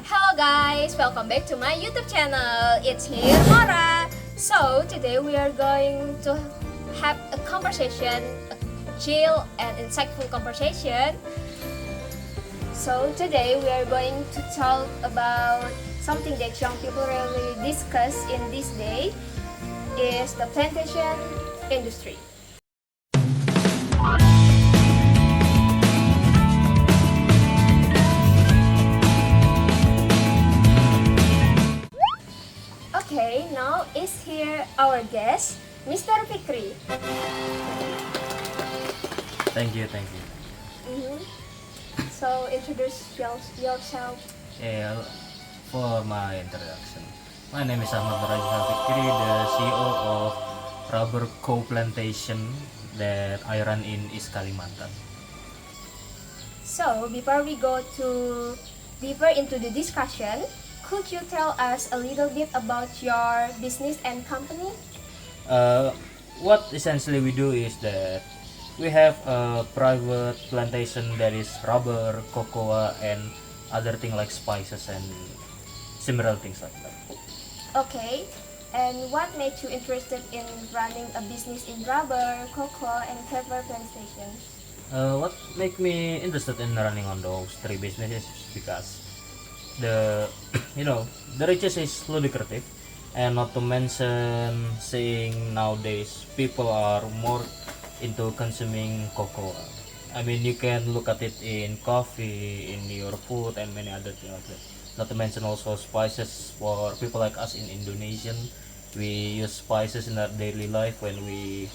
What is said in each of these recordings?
Hello guys, welcome back to my YouTube channel. It's here Mora. So today we are going to have a conversation, a chill and insightful conversation. So today we are going to talk about something that young people really discuss in this day is the plantation industry. Okay, now is here our guest, Mr. Fikri. Thank you. Mhm. So introduce yourself. Yeah, for my introduction, my name is Ahmad Nurajhan Fikri, the CEO of Rubber Co Plantation that I run in East Kalimantan. So before we go to deeper into the discussion, could you tell us a little bit about your business and company? What essentially we do is that we have a private plantation that is rubber, cocoa, and other things like spices and similar things like that. Okay, and what made you interested in running a business in rubber, cocoa, and pepper plantations? What make me interested in running on those three businesses is because the the riches is lucrative, and not to mention seeing nowadays people are more into consuming cocoa. I mean, you can look at it in coffee, in your food, and many other things like that. Not to mention also spices for people like us in Indonesian. We use spices in our daily life when we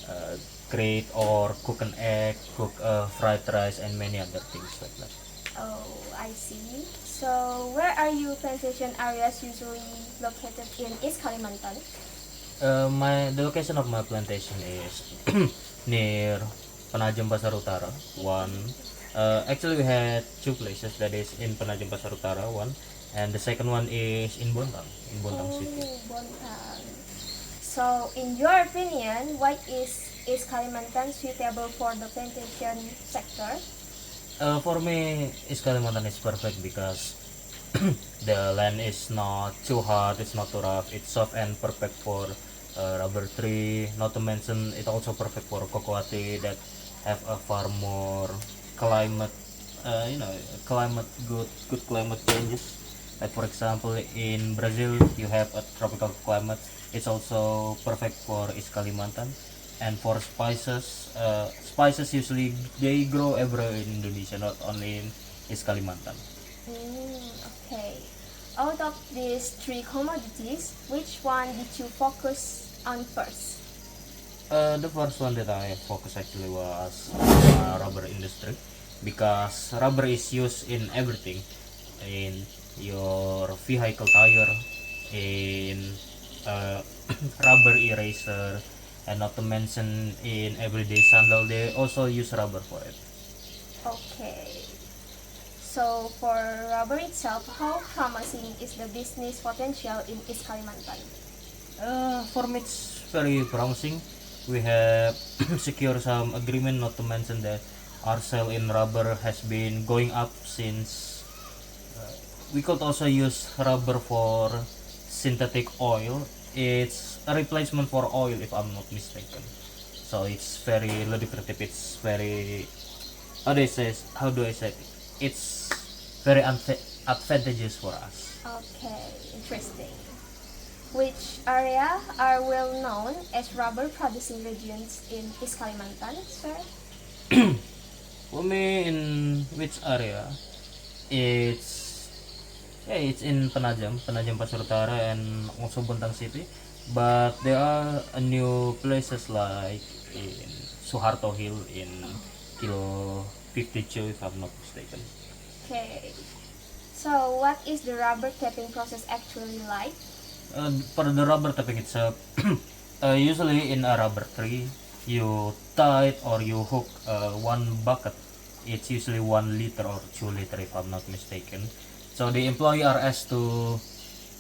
uh, create or cook an egg, cook fried rice, and many other things like that. Oh, I see. So where are your plantation areas usually located in East Kalimantan? The location of my plantation is near Penajam Pasar Utara. One, actually we had two places. That is in Penajam Pasar Utara, one, and the second one is in Bontang City. Oh, Bontang. So, in your opinion, why is East Kalimantan suitable for the plantation sector? For me, East Kalimantan is perfect because the land is not too hard, it's not too rough, it's soft and perfect for rubber tree. Not to mention, it also perfect for cocoa tree that have a far more climate, climate good climate changes. Like for example, in Brazil, you have a tropical climate. It's also perfect for East Kalimantan. And for spices usually they grow everywhere in Indonesia, not only in East Kalimantan. Okay. Out of these three commodities, which one did you focus on first? The first one that I focused actually was rubber industry, because rubber is used in everything, in your vehicle tire, in uh, rubber eraser, and not to mention in everyday sandal they also use rubber for it. Okay. So, for rubber itself, how promising is the business potential in East Kalimantan? For me, it's very promising. We have secured some agreement. Not to mention that our sale in rubber has been going up since. We could also use rubber for synthetic oil. It's a replacement for oil, if I'm not mistaken. So it's very lucrative. It's very, how do I say it? It's very advantageous for us. Okay, interesting. Which area are well known as rubber producing regions in East Kalimantan, sir? For me, in which area? It's it's in Penajam Pasar Utara, and also Bontang City. But there are new places like in Suharto Hill in Kilo 52, if I'm not mistaken. Okay. So, what is the rubber tapping process actually like? For the rubber tapping itself, usually in a rubber tree, you tie it or you hook one bucket. It's usually 1 liter or 2 liter, if I'm not mistaken. So the employee are asked to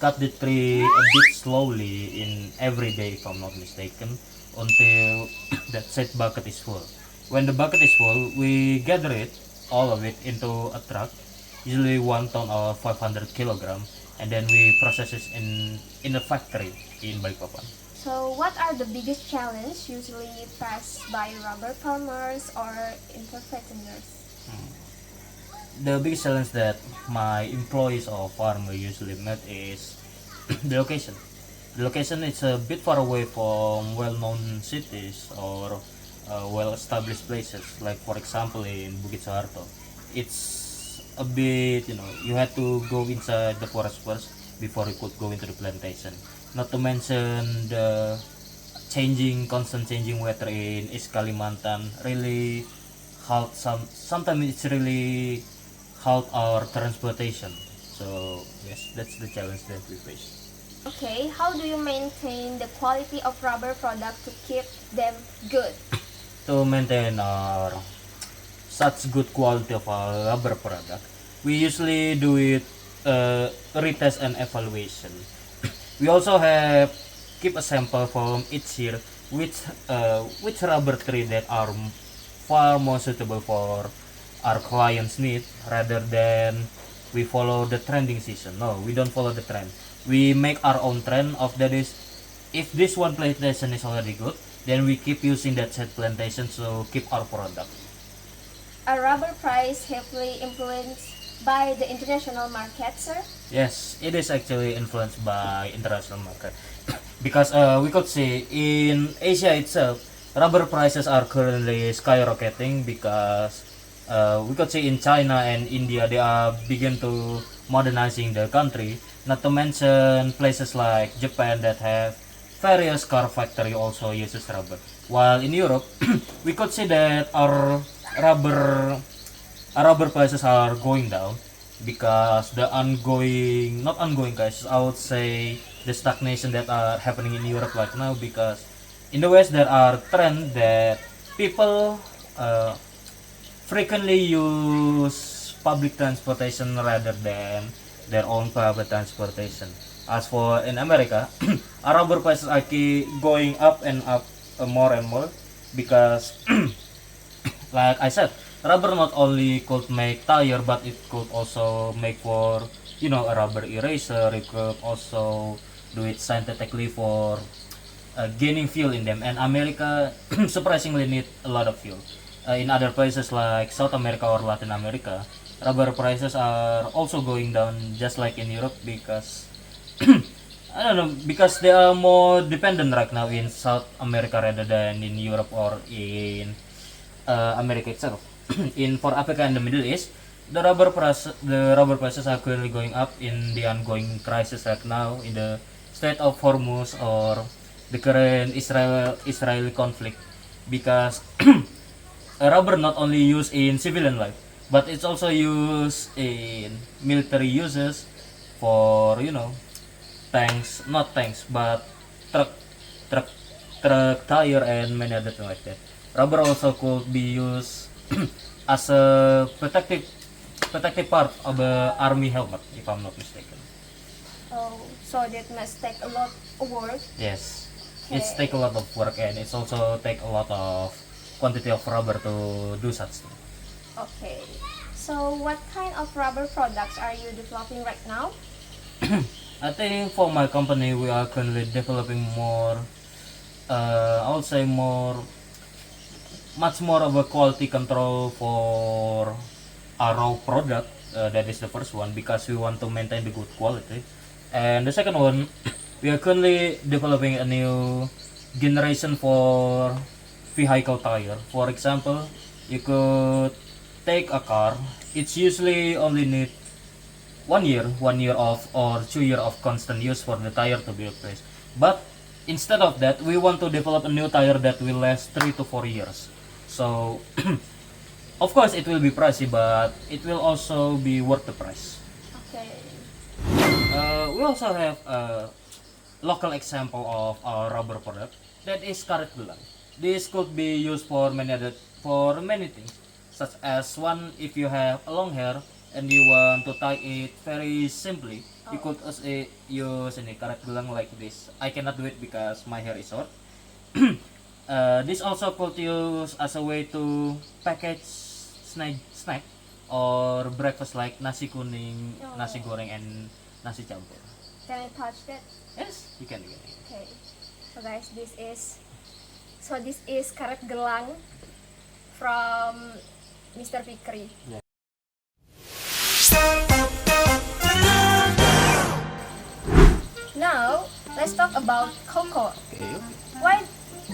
cut the tree a bit slowly in every day, if I'm not mistaken, until that said bucket is full. When the bucket is full, we gather it, all of it, into a truck. usually 1 ton or 500 kilogram, and then we process it in a factory in Balikpapan. So, what are the biggest challenges usually faced by rubber farmers or entrepreneurs? The biggest challenge that my employees or farmer usually met is the location. The location is a bit far away from well-known cities or well-established places. Like for example in Bukit Soeharto, it's a bit, you had to go inside the forest first before you could go into the plantation. Not to mention the constant changing weather in East Kalimantan really sometimes it's really halt our transportation. So yes, that's the challenge that we face. Okay, how do you maintain the quality of rubber product to keep them good? To maintain our such good quality of our rubber product, we usually do it retest and evaluation. We also have keep a sample from each year which rubber tree that are far more suitable for our clients' need rather than we follow the trending season. No, we don't follow the trend. We make our own trend of that is if this one plantation is already good, then we keep using that said plantation to keep our product. Are rubber price heavily influenced by the international market, sir? Yes, it is actually influenced by international market because we could see in Asia itself, rubber prices are currently skyrocketing because we could see in China and India they are begin to modernizing the country. Not to mention places like Japan that have various car factory also uses rubber. While in Europe, we could see that rubber our rubber prices are going down because the not ongoing guys, I would say the stagnation that are happening in Europe right now, because in the West there are trend that people frequently use public transportation rather than their own private transportation. As for in America, our rubber prices are keep going up and up more and more because like I said, rubber not only could make tire, but it could also make for a rubber eraser. It could also do it synthetically for gaining fuel in them. And America surprisingly need a lot of fuel. In other places like South America or Latin America, rubber prices are also going down just like in Europe because I don't know, because they are more dependent right now in South America rather than in Europe or in America itself. In for Africa and the Middle East, the rubber prices are currently going up in the ongoing crisis right now in the Strait of Hormuz or the current Israeli conflict, because rubber not only used in civilian life, but it's also used in military uses for tanks, not tanks, but truck, truck, truck tire and many other things like that. Rubber also could be used as a protective part of the army helmet, if I'm not mistaken. Oh, so that must take a lot of work. Yes, it's take a lot of work and it's also take a lot of quantity of rubber to do such thing. Okay. So, what kind of rubber products are you developing right now? I think for my company we are currently developing more, I would say much more of a quality control for our raw product. That is the first one because we want to maintain the good quality. And the second one, we are currently developing a new generation for vehicle tire. For example, you could take a car. It's usually only need 1 year of or 2 year of constant use for the tire to be replaced. But instead of that, we want to develop a new tire that will last 3 to 4 years. So, of course, it will be pricey, but it will also be worth the price. Okay. We also have a local example of our rubber product that is karet gelang. This could be used for many things, such as one, if you have a long hair and you want to tie it very simply, you could use ini karet gelang like this. I cannot do it because my hair is short. This also could use as a way to package snack or breakfast like nasi kuning, Oh. nasi goreng, and nasi campur. Can I touch that? Yes, you can. Okay. So guys, this is karet gelang from Mr. Fikri. Yeah. Now, let's talk about cocoa. Okay. Why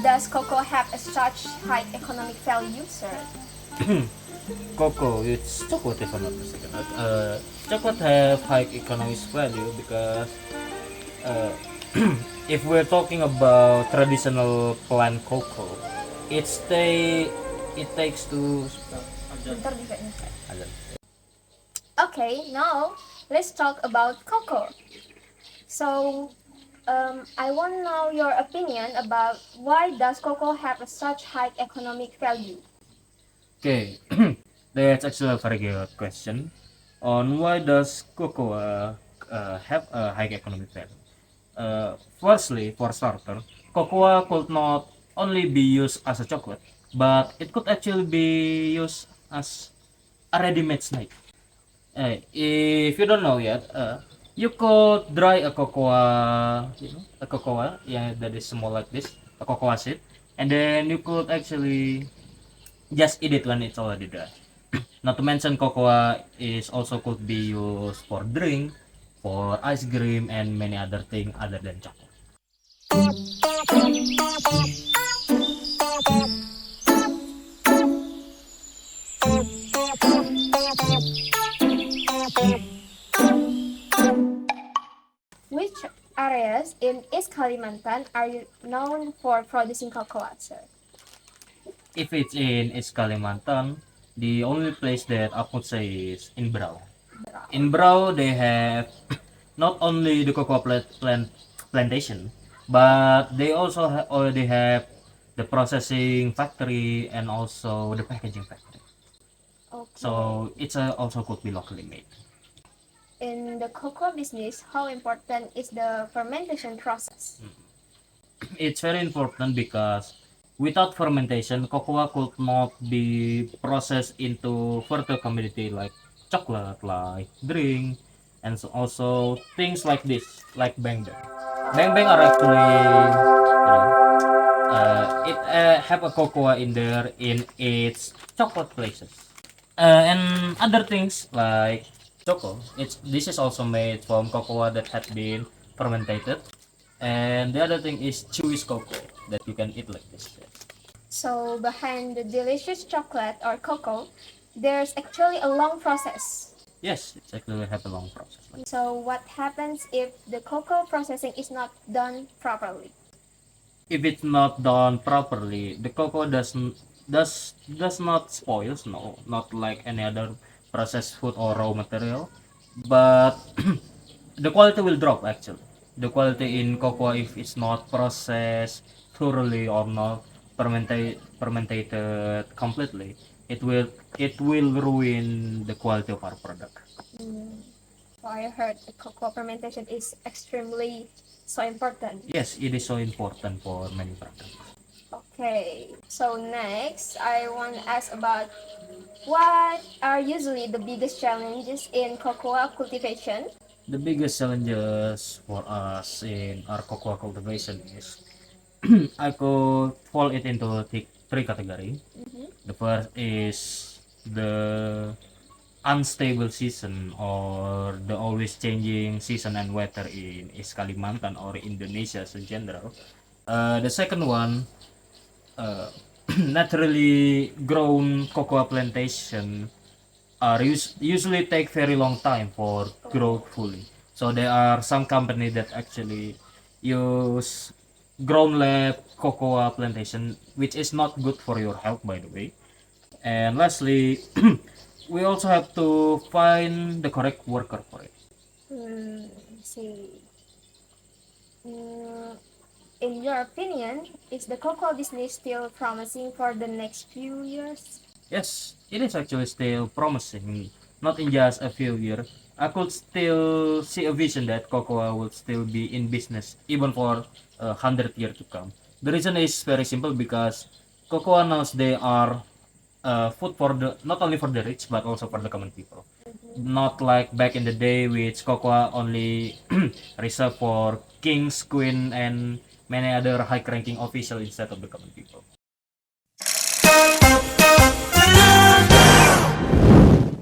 does cocoa have such high economic value, sir? Cocoa, it's chocolate if I'm not mistaken. Right? Chocolate have high economic value because uh, if we're talking about traditional plant cocoa, it takes to Bentar juga nih. Azan. Okay, now let's talk about cocoa. So, I want to know your opinion about why does cocoa have such high economic value? Okay, that's actually a very good question on why does cocoa have a high economic value. Firstly, for starter, cocoa could not only be used as a chocolate, but it could actually be used as a ready-made snack. If you don't know yet, you could dry a cocoa, a cocoa, yeah, that is small like this, a cocoa seed, and then you could actually just eat it when it's already dry. Not to mention cocoa is also could be used for drink, for ice cream, and many other things other than chocolate. Which areas in East Kalimantan are you known for producing cocoa, sir? If it's in East Kalimantan, the only place that I could say is in Brau. In Brau, they have not only the cocoa plantation, but they also already have the processing factory and also the packaging factory. Okay. So it's also could be locally made. In the cocoa business, how important is the fermentation process? It's very important because without fermentation, cocoa could not be processed into further commodity like chocolate, like drink, and so also things like this, like bang bang. Bang bang are actually, it have a cocoa in there in its chocolate places. And other things like choco, this is also made from cocoa that had been fermented. And the other thing is chewy cocoa that you can eat like this. So, behind the delicious chocolate or cocoa, there's actually a long process. Yes, it's actually have a long process. So, what happens if the cocoa processing is not done properly? If it's not done properly, the cocoa does not spoils. No, not like any other processed food or raw material, but the quality will drop actually. The quality in cocoa if it's not processed thoroughly or not fermented completely, it will ruin the quality of our product. So I heard the cocoa fermentation is extremely so important. Yes, it is so important for many products. Okay, so next I want to ask about what are usually the biggest challenges in cocoa cultivation? The biggest challenges for us in our cocoa cultivation is I could fall it into three categories. The first is the unstable season or the always changing season and weather in East Kalimantan or Indonesia in general. The second one, uh, naturally grown cocoa plantation are usually take very long time for growth fully. So there are some company that actually use grown lab cocoa plantation, which is not good for your health, by the way. And lastly, we also have to find the correct worker for it. See. Mm, in your opinion, is the cocoa business still promising for the next few years? Yes, it is actually still promising. Not in just a few years. I could still see a vision that cocoa will still be in business even for 100 years to come. The reason is very simple because cocoa knows they are food for the not only for the rich but also for the common people. Not like back in the day, which cocoa only reserved for kings, queen, and many other high-ranking officials instead of the common people.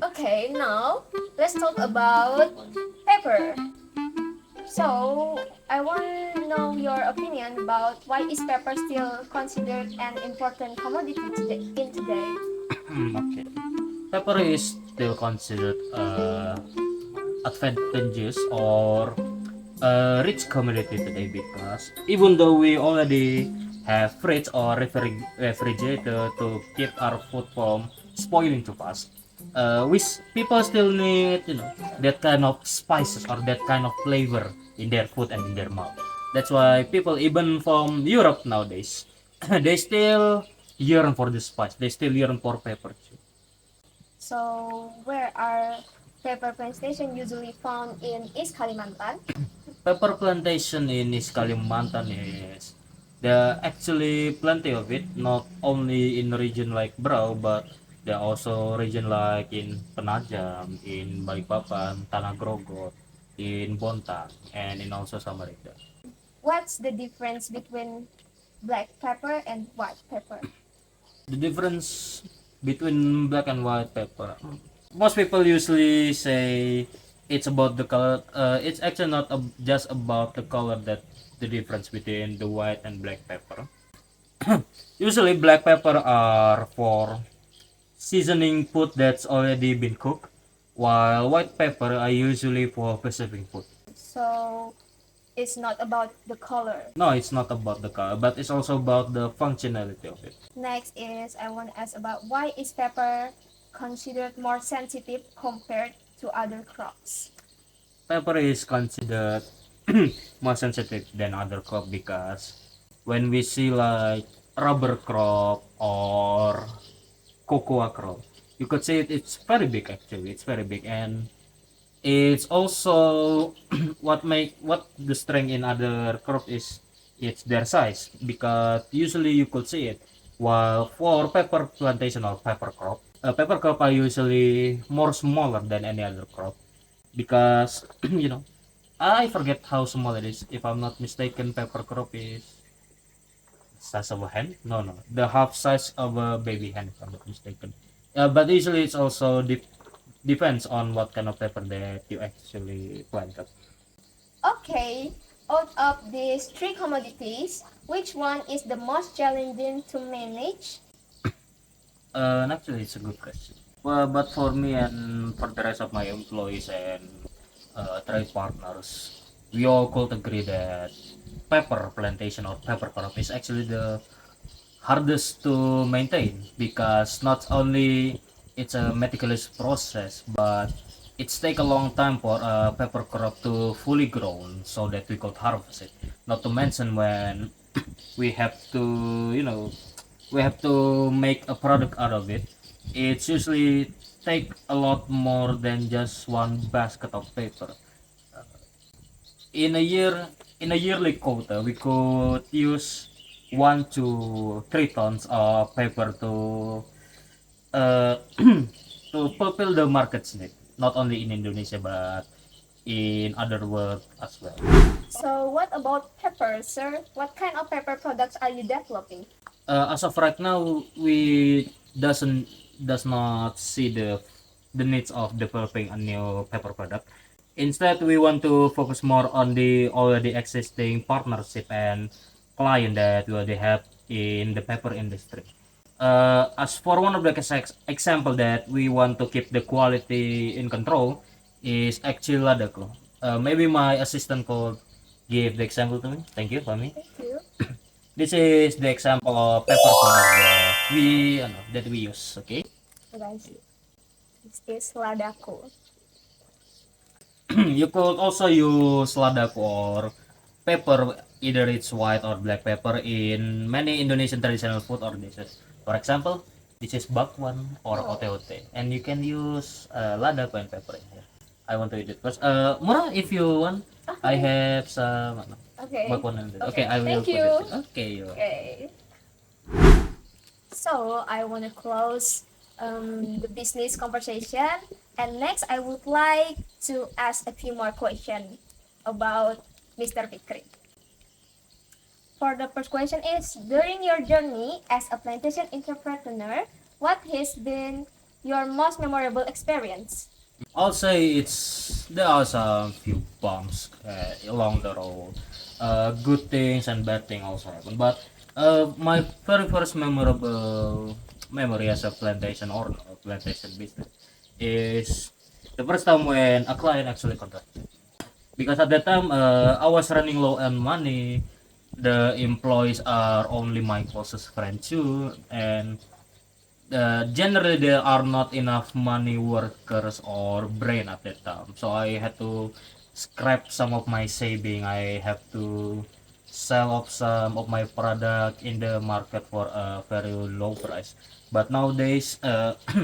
Okay, now let's talk about pepper. So, I want to know your opinion about why is pepper still considered an important commodity today? Okay. Pepper is still considered advantageous or a rich commodity today because even though we already have fridge or refrigerator to keep our food from spoiling too fast, people still need that kind of spices or that kind of flavor in their food and in their mouth. That's why people even from Europe nowadays they still yearn for the spice. They still yearn for pepper too. So, where are pepper plantation usually found in East Kalimantan? Pepper plantation in East Kalimantan is there are actually plenty of it, not only in region like Brau, but there are also region like in Penajam, in Balikpapan, Tanah Grogol, in Bontang, and in also Samarinda. What's the difference between black pepper and white pepper? The difference between black and white pepper, most people usually say it's about the color. It's actually not just about the color that the difference between the white and black pepper. Usually black pepper are for seasoning food that's already been cooked, while white pepper are usually for preserving food. So, it's not about the color. No, it's not about the color, but it's also about the functionality of it. Next is I want to ask about why is pepper considered more sensitive compared to other crops? Pepper is considered more sensitive than other crop because when we see like rubber crop or cocoa crop, you could say it's very big actually. It's very big, and it's also what the strength in other crop is it's their size because usually you could see it. While for pepper plantation or pepper crop are usually more smaller than any other crop because I forget how small it is. If I'm not mistaken, pepper crop is size of a hen. No, the half size of a baby hen. If I'm not mistaken. But usually it's also depends on what kind of pepper that you actually planted. Okay, out of these three commodities, which one is the most challenging to manage? Actually, it's a good question. Well, but for me and for the rest of my employees and trade partners, we all could agree that pepper plantation or pepper crop is actually the hardest to maintain because not only it's a meticulous process, but it's take a long time for a pepper crop to fully grown so that we could harvest it. Not to mention when we have to, we have to make a product out of it. It's usually take a lot more than just one basket of paper. In a year, in a yearly quota, we could use 1 to 3 tons of paper to uh, to fulfill the market's need, not only in Indonesia but in other world as well. So, what about pepper, sir? What kind of pepper products are you developing? As of right now, we does not see the needs of developing a new paper product. Instead, we want to focus more on the already existing partnership and client that we already have in the paper industry. As for one of the example that we want to keep the quality in control is actually Ladako. Maybe my assistant could give the example to me. Thank you, Fami. Thank you. This is the example of paper product that we use. Okay. So guys, this is Ladako. You could also use ladako or pepper, either it's white or black pepper in many Indonesian traditional food or dishes. For example, this is bakwan or ote-ote, and you can use ladako and pepper in here. I want to eat it first. Mura, if you want, I have some Okay. bakwan and okay, I will Thank put you. it. Okay. Okay. So I want to close the business conversation. And next, I would like to ask a few more questions about Mr. Fikri. For the first question is, during your journey as a plantation entrepreneur, what has been your most memorable experience? I'll say there are some few bumps along the road. Good things and bad things also happen. But my very first memorable memory as a plantation owner, plantation business, is the first time when a client actually contacted. Because at that time I was running low on money. The employees are only my closest friend too, and generally there are not enough money workers or brain at that time, so I had to scrap some of my saving. I have to sell off some of my product in the market for a very low price. But nowadays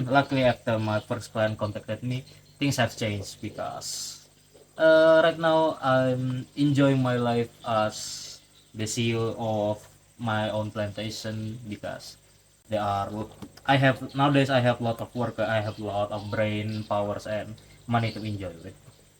luckily after my first client contacted me, things have changed because right now I'm enjoying my life as the CEO of my own plantation, because they are I have nowadays I have a lot of work, I have a lot of brain powers and money to enjoy with.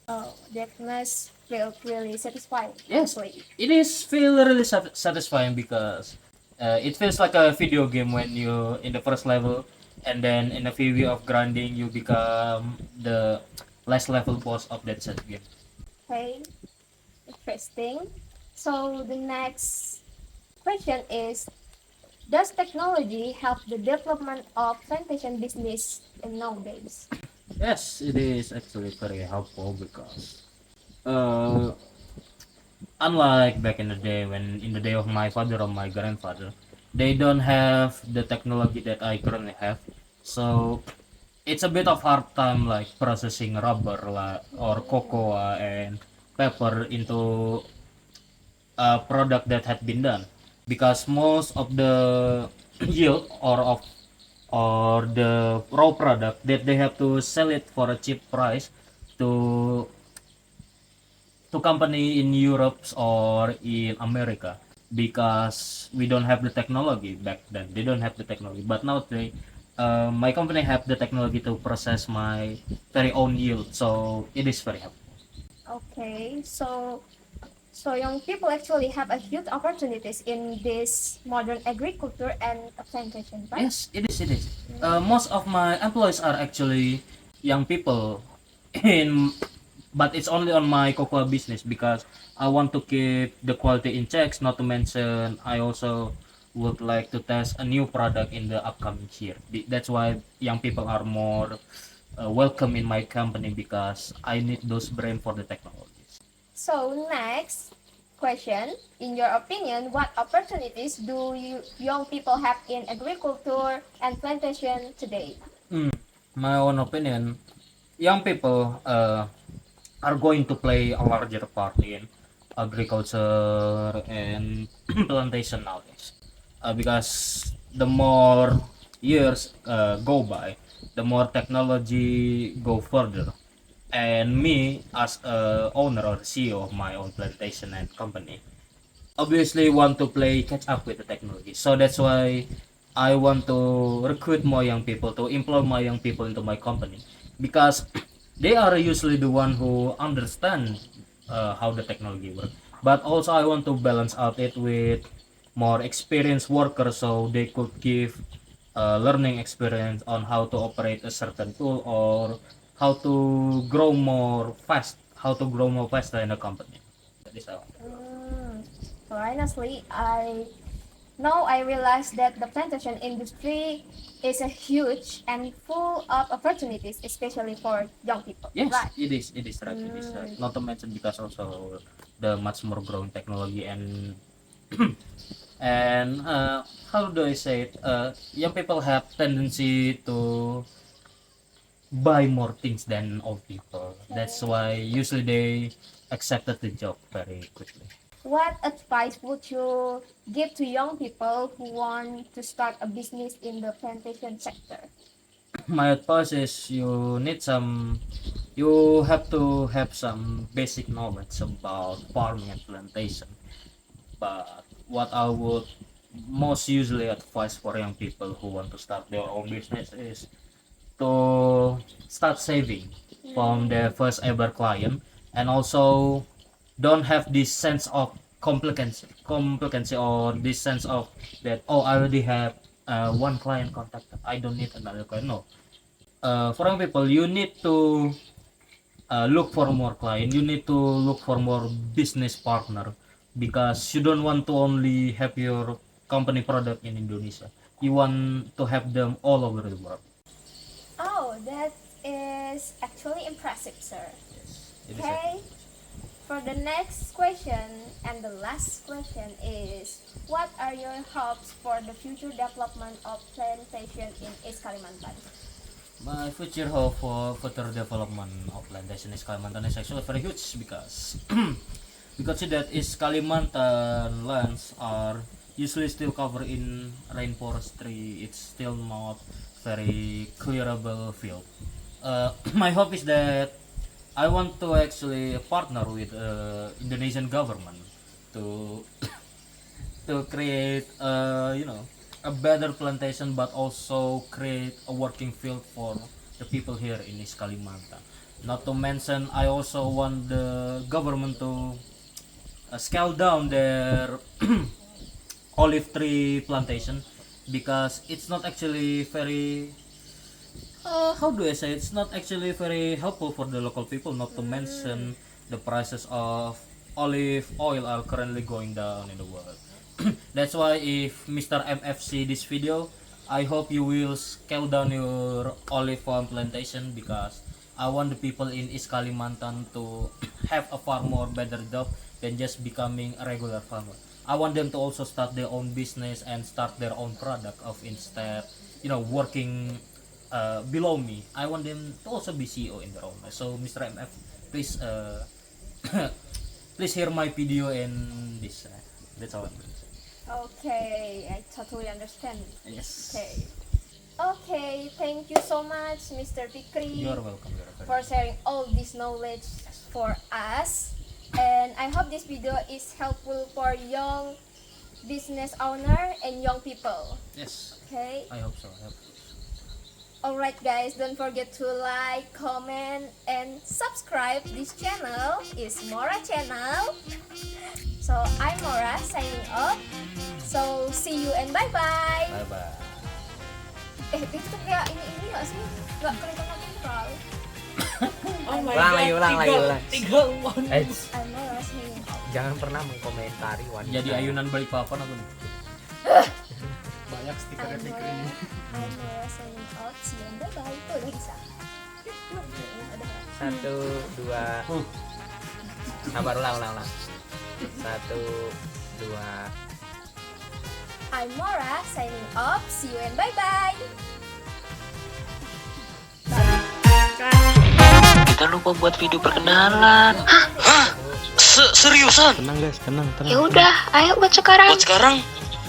Oh, that must feel really satisfying. Yes, Actually. it is feel really satisfying because it feels like a video game when you in the first level, and then in a few weeks of grinding you become the last level boss of that set game. Okay, interesting. So the next question is, does technology help the development of plantation business in nowadays? Yes, it is actually very helpful because uh, unlike back in the day, when in the day of my father or my grandfather, they don't have the technology that I currently have. So it's a bit of hard time like processing rubber or cocoa and pepper into a product that had been done, because most of the yield or the raw product that they have to sell it for a cheap price to company in Europe or in America, because we don't have the technology back then. They don't have the technology, but now my company have the technology to process my very own yield, so it is very helpful. Okay, so young people actually have a huge opportunities in this modern agriculture and plantation, right? Yes, it is. It is. Most of my employees are actually young people, in but it's only on my cocoa business because I want to keep the quality in checks. Not to mention, I also would like to test a new product in the upcoming year. That's why young people are more welcome in my company, because I need those brain for the technologies. So next question, in your opinion, what opportunities do young people have in agriculture and plantation today? Mm, my own opinion, young people are going to play a larger part in agriculture and plantation nowadays, because the more years go by, the more technology go further, and me as a owner or CEO of my own plantation and company obviously want to play catch up with the technology. So that's why I want to recruit more young people, to employ more young people into my company, because they are usually the one who understand how the technology works. But also I want to balance out it with more experienced workers, so they could give learning experience on how to operate a certain tool, or how to grow more faster in a company. That is how. So honestly, I realize that the plantation industry is a huge and full of opportunities, especially for young people. Yes, Right. it is. It is right. It is right. Not to mention because also the much more growing technology and and how do I say it? Young people have tendency to buy more things than old people. That's why usually they accepted the job very quickly. What advice would you give to young people who want to start a business in the plantation sector? My advice is you have to have some basic knowledge about farming and plantation. But what I would most usually advise for young people who want to start their own business is to start saving from their first ever client, and also don't have this sense of complicacy or this sense of that, oh, I already have one client contacted, I don't need another client. No, for young people, you need to look for more client, you need to look for more business partner, because you don't want to only have your company product in Indonesia, you want to have them all over the world. Oh, that is actually impressive, sir. Yes, it is Okay. For the next question and the last question is, what are your hopes for the future development of plantation in East Kalimantan? My future hope for further development of plantation in Kalimantan is actually very huge, because because that East Kalimantan lands are usually still covered in rainforestry. It's still not very clearable field. My hope is that I want to actually partner with Indonesian government to to create a better plantation, but also create a working field for the people here in East Kalimantan. Not to mention, I also want the government to scale down their olive tree plantation, because it's not actually very how do I say, it's not actually very helpful for the local people. Not to mention, the prices of olive oil are currently going down in the world. That's why if Mr. MF see this video, I hope you will scale down your olive farm plantation, because I want the people in East Kalimantan to have a far more better job than just becoming a regular farmer. I want them to also start their own business and start their own product of instead working below me. I want them to also be CEO in their own life. So Mr. MF, please please hear my video in this. That's all I'm going to say. Okay, I totally understand. Yes. Okay. Okay, thank you so much, Mr. Fikri, You are welcome. for sharing all this knowledge for us. And I hope this video is helpful for young business owner and young people. Yes. Okay. I hope so. Alright guys, don't forget to like, comment, and subscribe this channel. Is Mora channel. So I'm Mora signing off. So see you and bye bye. Bye bye. Itu kayak ini nggak sih? Nggak kelihatan natural. Oh my Ulang god. lagi, ulang lagi, ulang. Tiga one. I'm Mora signing off. Jangan pernah mengkomentari wanita. Jadi ayunan Balikpapan aku nih. Banyak stiker I'm stiker Mora, ini. I'm Mora signing off. See you and bye bye. Tuh udah bisa. Satu, dua. Sabar, ulang. Satu, dua. I'm Mora signing off. See you and bye bye. Kita lupa buat video perkenalan. Seriusan? Tenang guys, tenang. Ya udah, ayo buat sekarang. Buat sekarang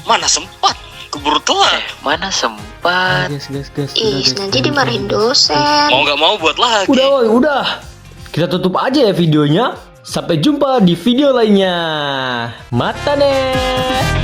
mana sempat? Keburu telat. Mana sempat? Guys. Ih, nanti dimarahin dosen. Mau nggak mau buat lagi. Udah woy, udah. Kita tutup aja ya videonya. Sampai jumpa di video lainnya. Mata nih.